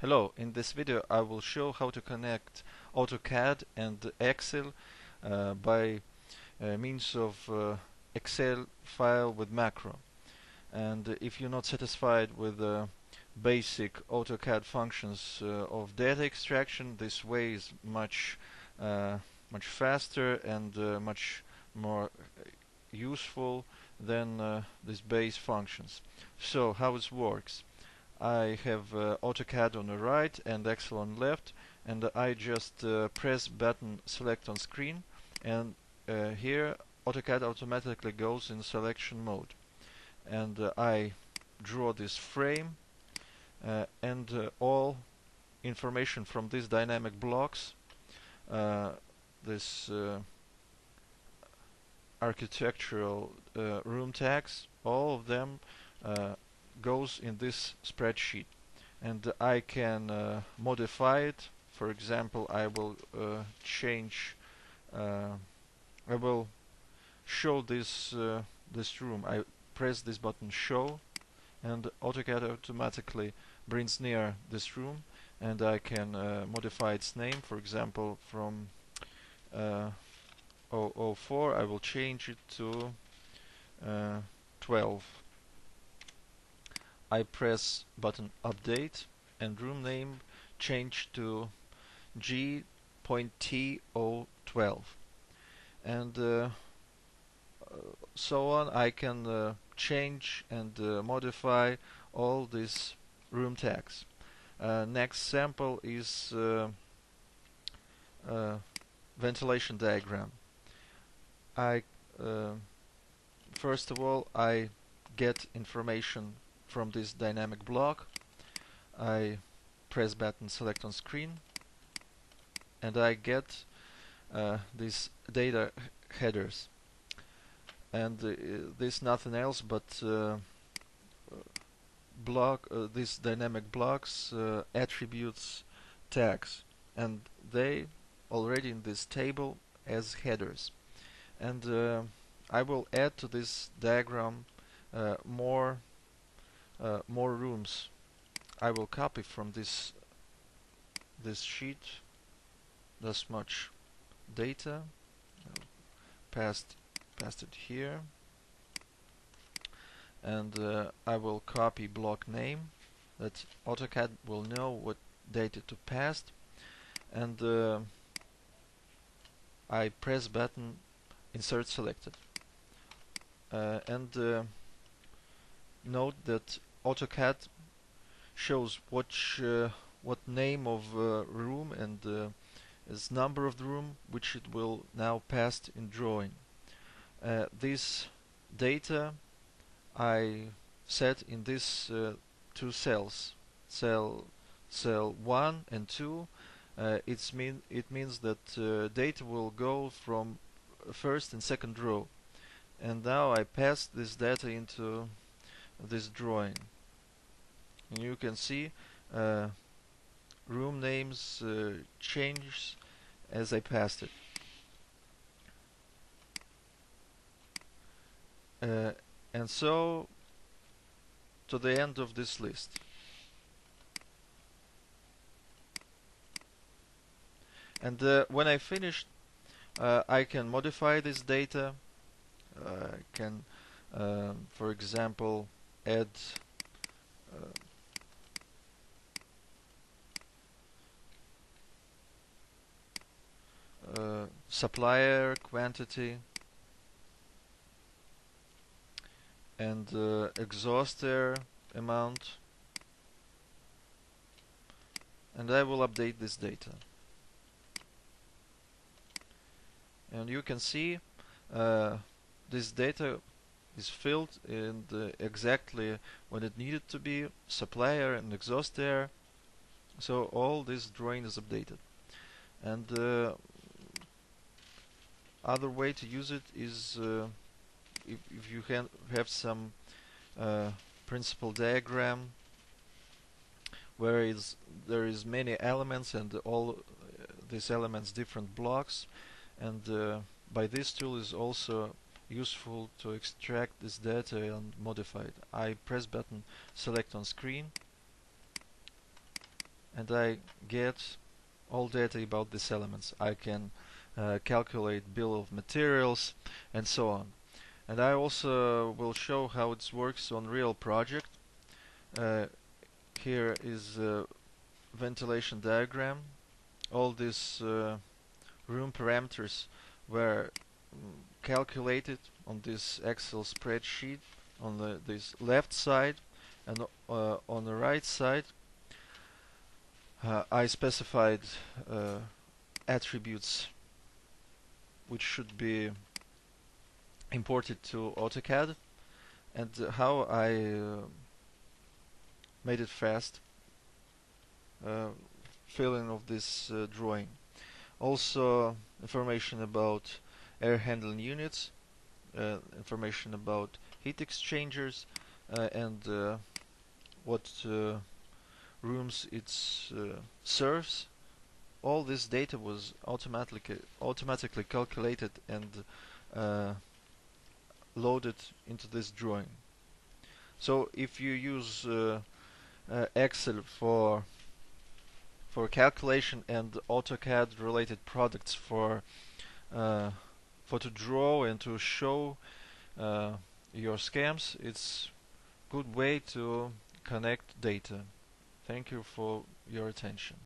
Hello, in this video I will show how to connect AutoCAD and Excel by means of Excel file with macro. And if you're not satisfied with the basic AutoCAD functions of data extraction, this way is much faster and much more useful than these base functions. So how it works? I have AutoCAD on the right and Excel on the left, and I just press button select on screen, and here AutoCAD automatically goes in selection mode, and I draw this frame, and all information from these dynamic blocks, this architectural room tags, all of them goes in this spreadsheet, and I can modify it. For example, I will change I will show this room. I press this button show, and AutoCAD automatically brings near this room, and I can modify its name. For example, from 004 I will change it to 12. I press button update, and room name change to G.T012, and so on. I can change and modify all these room tags. Next sample is ventilation diagram. I first of all I get information from this dynamic block. I press button select on screen, and I get these data headers, and this nothing else but these dynamic blocks attributes tags, and they already in this table as headers. And I will add to this diagram more rooms. I will copy from this sheet this much data, paste it here, and I will copy block name that AutoCAD will know what data to pass, and I press button insert selected, and note that AutoCAD shows what name of room and its number of the room which it will now pass in drawing. This data I set in these two cells, cell 1 and 2. It means that data will go from first and second row, and now I pass this data into this drawing, and you can see room names change as I passed it. And so to the end of this list. And when I finished, I can modify this data. I can, for example, add supplier quantity and exhauster amount, and I will update this data. And you can see this data is filled in exactly when it needed to be, supplier and exhauster. So all this drawing is updated. And other way to use it is if you have some principal diagram where there is many elements, and all these elements different blocks, and by this tool is also useful to extract this data and modify it. I press button select on screen, and I get all data about these elements. I can calculate bill of materials and so on. And I also will show how it works on real project. Here is a ventilation diagram. All these room parameters were calculated on this Excel spreadsheet on this left side, and on the right side I specified attributes which should be imported to AutoCAD, and how I made it fast filling of this drawing. Also information about air handling units, information about heat exchangers, and what rooms it serves. All this data was automatically calculated and loaded into this drawing. So if you use Excel for calculation and AutoCAD related products for to draw and to show your scams, it's good way to connect data. Thank you for your attention.